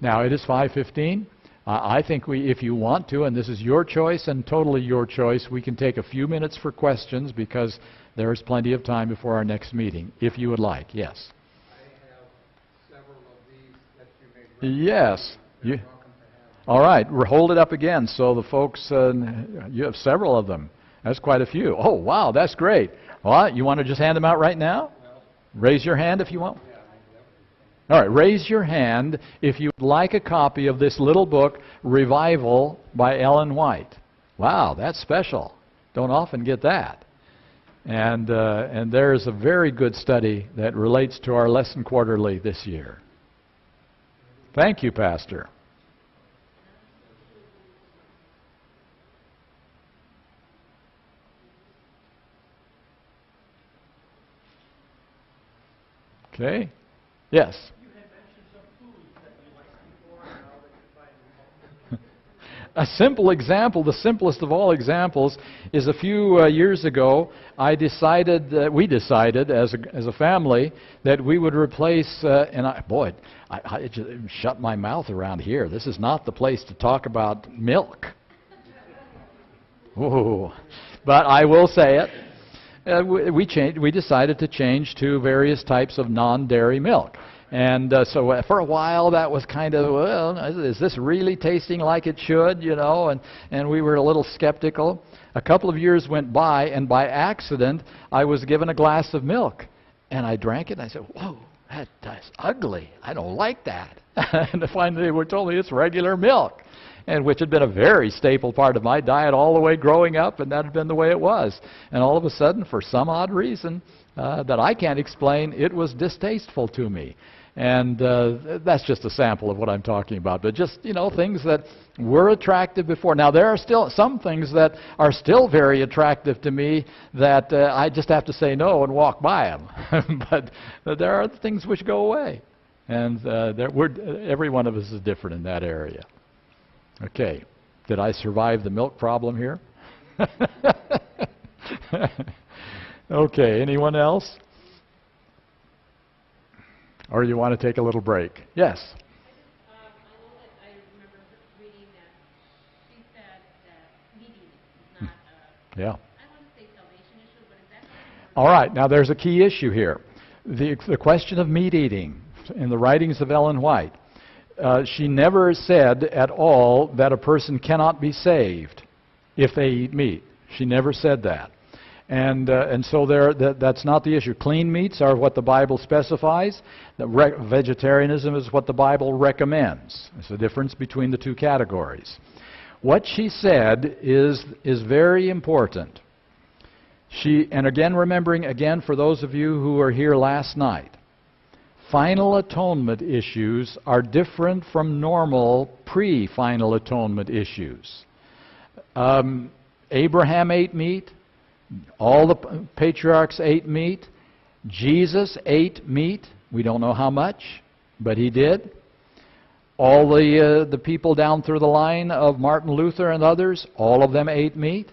Now, it is 5:15. I think if you want to, and this is your choice and totally your choice, we can take a few minutes for questions because there is plenty of time before our next meeting, if you would like. Yes? I have several of these that you may Yes. All right. Hold it up again so the folks, you have several of them. That's quite a few. Oh, wow, that's great. Well, you want to just hand them out right now? Raise your hand if you want. All right, raise your hand if you'd like a copy of this little book, Revival by Ellen White. Wow, that's special. Don't often get that. And there's a very good study that relates to our lesson quarterly this year. Thank you, Pastor. Okay. Yes. A simple example, the simplest of all examples, is a few years ago, we decided as a family that we would replace, I just shut my mouth around here. This is not the place to talk about milk. Ooh. But I will say it. We decided to change to various types of non-dairy milk. And so for a while that was kind of, well, is this really tasting like it should, and we were a little skeptical. A couple of years went by, and by accident I was given a glass of milk. And I drank it, and I said, whoa, that's ugly. I don't like that. And finally they told me it's regular milk, and which had been a very staple part of my diet all the way growing up, and that had been the way it was. And all of a sudden, for some odd reason that I can't explain, it was distasteful to me. And that's just a sample of what I'm talking about. But just, things that were attractive before. Now, there are still some things that are still very attractive to me that I just have to say no and walk by them. But there are things which go away. And every one of us is different in that area. Okay. Did I survive the milk problem here? Okay. Anyone else? Or you want to take a little break? Yes? I know that I remember reading that she said that meat eating is not yeah. I want to say salvation issue, but is that... All right, now there's a key issue here. The question of meat eating in the writings of Ellen White. She never said at all that a person cannot be saved if they eat meat. She never said that. And so that's not the issue. Clean meats are what the Bible specifies. Vegetarianism is what the Bible recommends. There's a difference between the two categories. What she said is very important. And again, remembering again for those of you who were here last night, final atonement issues are different from normal pre-final atonement issues. Abraham ate meat. All the patriarchs ate meat. Jesus ate meat. We don't know how much, but he did. All the people down through the line of Martin Luther and others, all of them ate meat.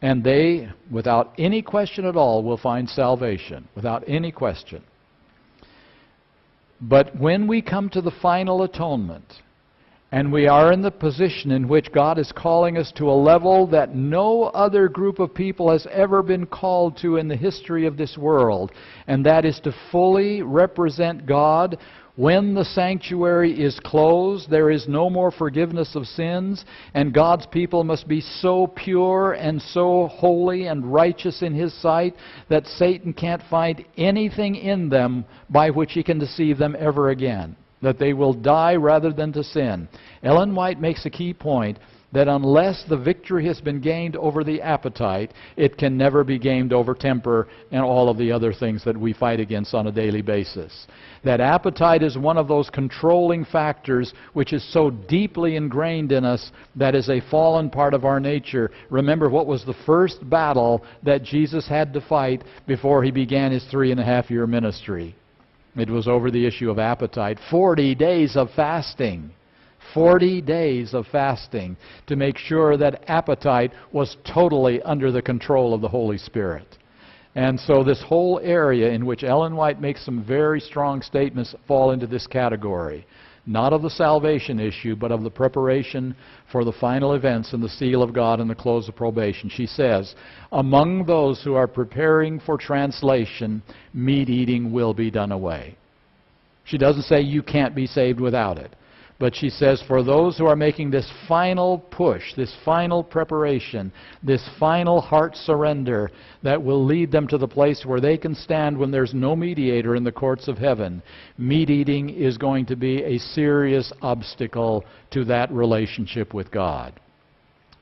And they, without any question at all, will find salvation. Without any question. But when we come to the final atonement, and we are in the position in which God is calling us to a level that no other group of people has ever been called to in the history of this world, and that is to fully represent God. When the sanctuary is closed, there is no more forgiveness of sins, and God's people must be so pure and so holy and righteous in His sight that Satan can't find anything in them by which he can deceive them ever again. That they will die rather than to sin. Ellen White makes a key point that unless the victory has been gained over the appetite, it can never be gained over temper and all of the other things that we fight against on a daily basis. That appetite is one of those controlling factors which is so deeply ingrained in us that is a fallen part of our nature. Remember what was the first battle that Jesus had to fight before He began His 3.5-year ministry? It was over the issue of appetite. 40 days of fasting. 40 days of fasting to make sure that appetite was totally under the control of the Holy Spirit. And so this whole area in which Ellen White makes some very strong statements fall into this category. not of the salvation issue, but of the preparation for the final events and the seal of God and the close of probation. She says, among those who are preparing for translation, meat eating will be done away. She doesn't say you can't be saved without it. But she says for those who are making this final push, this final preparation, this final heart surrender that will lead them to the place where they can stand when there's no mediator in the courts of heaven, meat eating is going to be a serious obstacle to that relationship with God.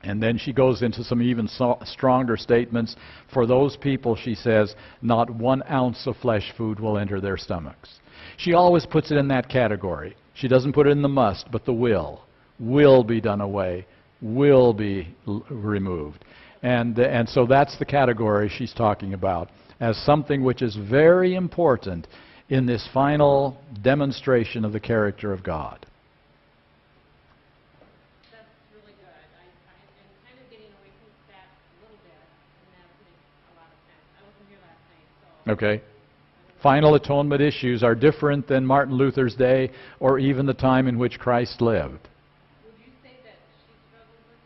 And then she goes into some even stronger statements. For those people, she says, not 1 ounce of flesh food will enter their stomachs. She always puts it in that category. She doesn't put it in the must, but the will be done away, will be removed. And so that's the category she's talking about as something which is very important in this final demonstration of the character of God. That's really good. I'm kind of getting away from that a little bit, and that makes a lot of sense. I wasn't here last night, so... Okay. Final atonement issues are different than Martin Luther's day or even the time in which Christ lived. Would you say that she struggled with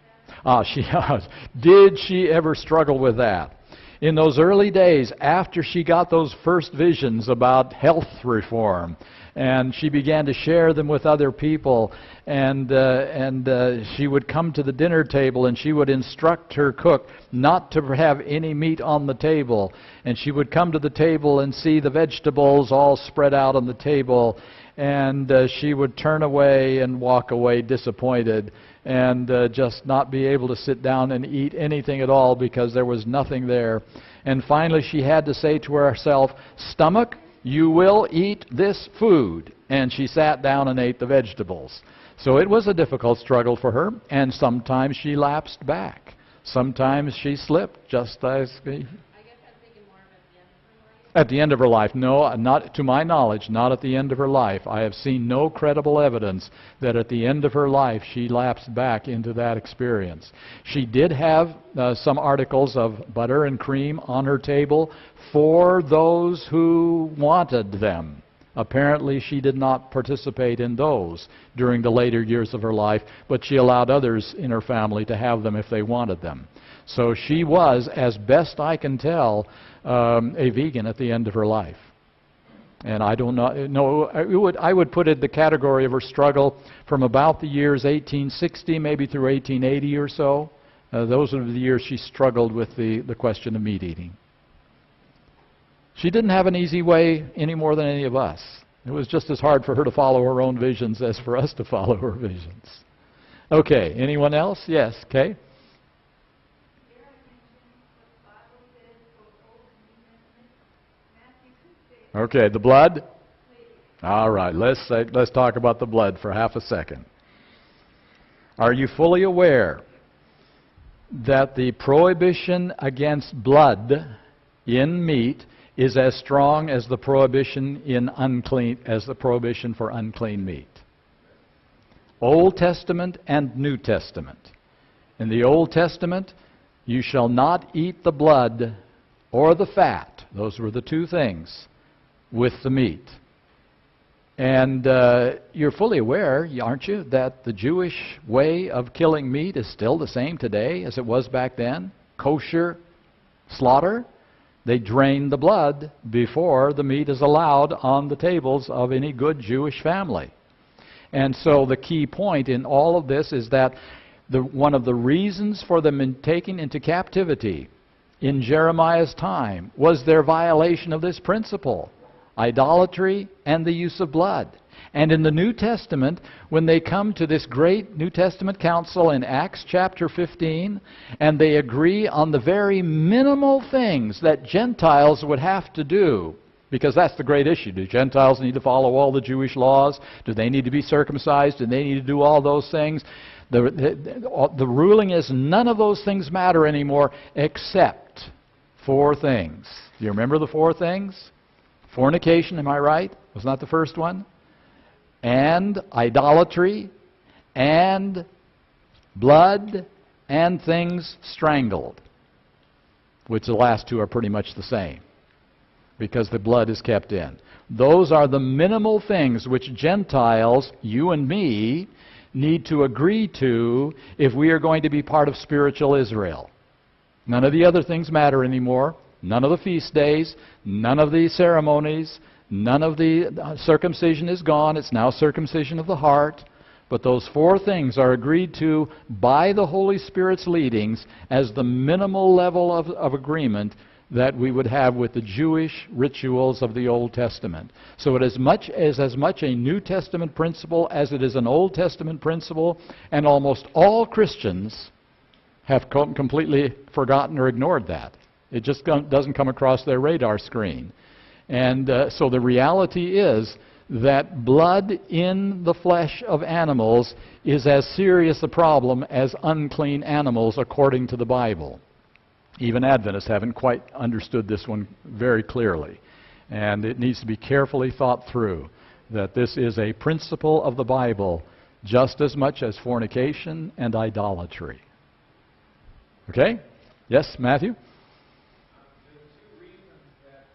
that? She does. Did she ever struggle with that? In those early days, after she got those first visions about health reform, and she began to share them with other people, and she would come to the dinner table and she would instruct her cook not to have any meat on the table, and she would come to the table and see the vegetables all spread out on the table, and she would turn away and walk away disappointed and just not be able to sit down and eat anything at all because there was nothing there. And finally she had to say to herself, "Stomach, you will eat this food." And she sat down and ate the vegetables. So it was a difficult struggle for her, and sometimes she lapsed back. Sometimes she slipped, just as... I guess I'm thinking more of at the end of her life. At the end of her life. No, not to my knowledge, not at the end of her life. I have seen no credible evidence that at the end of her life she lapsed back into that experience. She did have some articles of butter and cream on her table for those who wanted them. Apparently she did not participate in those during the later years of her life, but she allowed others in her family to have them if they wanted them. So she was, as best I can tell, a vegan at the end of her life. And I don't know, I would put it in the category of her struggle from about the years 1860, maybe through 1880 or so. Those are the years she struggled with the question of meat eating. She didn't have an easy way any more than any of us. It was just as hard for her to follow her own visions as for us to follow her visions. Okay, anyone else? Yes, Kay? Okay, the blood? All right, let's talk about the blood for half a second. Are you fully aware that the prohibition against blood in meat is as strong as the prohibition for unclean meat? Old Testament and New Testament. In the Old Testament, you shall not eat the blood or the fat. Those were the two things with the meat. And you're fully aware, aren't you, that the Jewish way of killing meat is still the same today as it was back then? Kosher slaughter. They drain the blood before the meat is allowed on the tables of any good Jewish family. And so the key point in all of this is that one of the reasons for them taken into captivity in Jeremiah's time was their violation of this principle: idolatry and the use of blood. And in the New Testament, when they come to this great New Testament council in Acts chapter 15, and they agree on the very minimal things that Gentiles would have to do, because that's the great issue. Do Gentiles need to follow all the Jewish laws? Do they need to be circumcised? Do they need to do all those things? The ruling is none of those things matter anymore except 4 things. Do you remember the 4 things? Fornication, am I right? Was not the first one? And idolatry, and blood, and things strangled, which the last 2 are pretty much the same, because the blood is kept in. Those are the minimal things which Gentiles, you and me, need to agree to if we are going to be part of spiritual Israel. None of the other things matter anymore. None of the feast days, none of the ceremonies, none of the circumcision is gone. It's now circumcision of the heart. But those four things are agreed to by the Holy Spirit's leadings as the minimal level of agreement that we would have with the Jewish rituals of the Old Testament. So it is as much a New Testament principle as it is an Old Testament principle, and almost all Christians have completely forgotten or ignored that. It just doesn't come across their radar screen. And so the reality is that blood in the flesh of animals is as serious a problem as unclean animals according to the Bible. Even Adventists haven't quite understood this one very clearly. And it needs to be carefully thought through that this is a principle of the Bible just as much as fornication and idolatry. Okay? Yes, Matthew? The two reasons that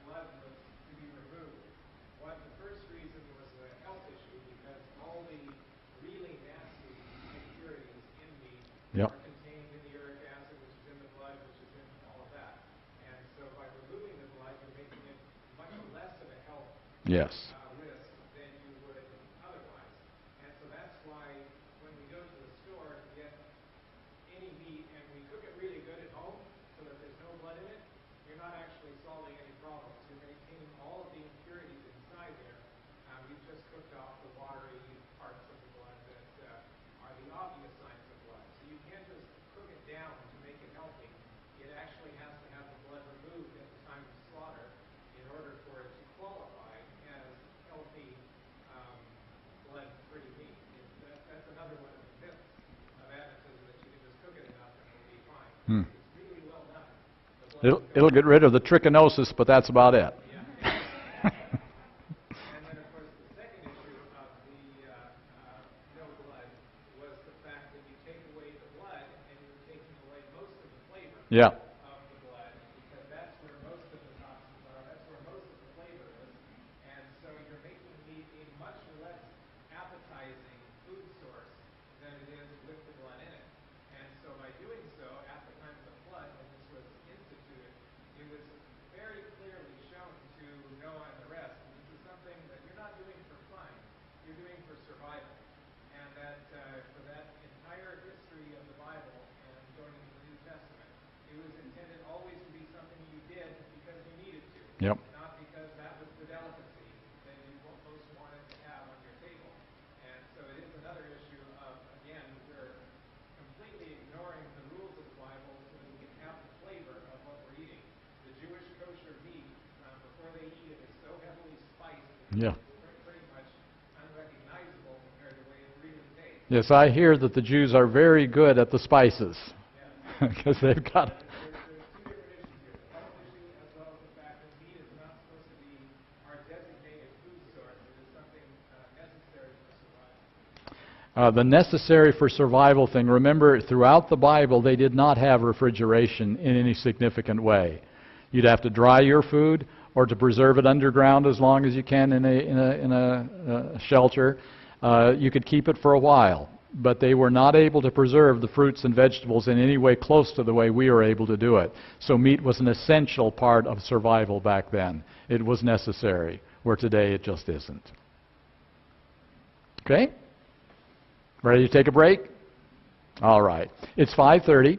blood was to be removed. The first reason was a health issue because all the really nasty impurities in meat Yep. are contained in the uric acid, which is in the blood, which is in all of that. And so by removing the blood, you're making it much less of a health Yes. risk than you would otherwise. And so that's why when we go to the store to get any meat and we cook it really good at home so that there's no blood in it, you're not actually solving any problems. You're maintaining all of the impurities inside there. You've just cooked off the watery parts of the blood that are the obvious signs of blood. So you can't just cook it down to make it healthy. It actually has to have the blood removed at the time of slaughter in order for it to qualify as healthy blood-free meat. That's another one of the myths of Adventism, that you can just cook it enough and it'll be fine. Hmm. It's really well done. The blood It'll get rid of the trichinosis, but that's about it. And then, of course, the second issue of the no blood was the fact that you take away the blood and you're taking away most of the flavor Yeah. of the blood, because that's where most of the toxins are, that's where most of the flavor is. And so you're making meat a much less appetizing food source than it is with the blood in it. And so by doing so, at the time of the flood, when this was instituted, it was very clearly shown to Noah and the rest that this is something that you're not doing for fun, you're doing for survival. And that for that entire history of the Bible and going into the New Testament, it was intended always to be something you did because you needed to, Yep. not because that was the delicacy that you most wanted to have on your table. And so it is another issue of, again, we're completely ignoring the rules of the Bible so that we can have the flavor of what we're eating. The Jewish kosher meat, before they eat it, is so heavily spiced that Yeah. it's pretty much unrecognizable compared to the way it really tastes. Yes, I hear that the Jews are very good at the spices because they've got. There's two different issues here. The health issue as well as the fact that meat is not supposed to be our designated food source. It is something necessary for survival. The necessary for survival thing, remember, throughout the Bible, they did not have refrigeration in any significant way. You'd have to dry your food or to preserve it underground as long as you can in a shelter. You could keep it for a while, but they were not able to preserve the fruits and vegetables in any way close to the way we are able to do it. So meat was an essential part of survival back then. It was necessary, where today it just isn't. Okay? Ready to take a break? All right. It's 5:30.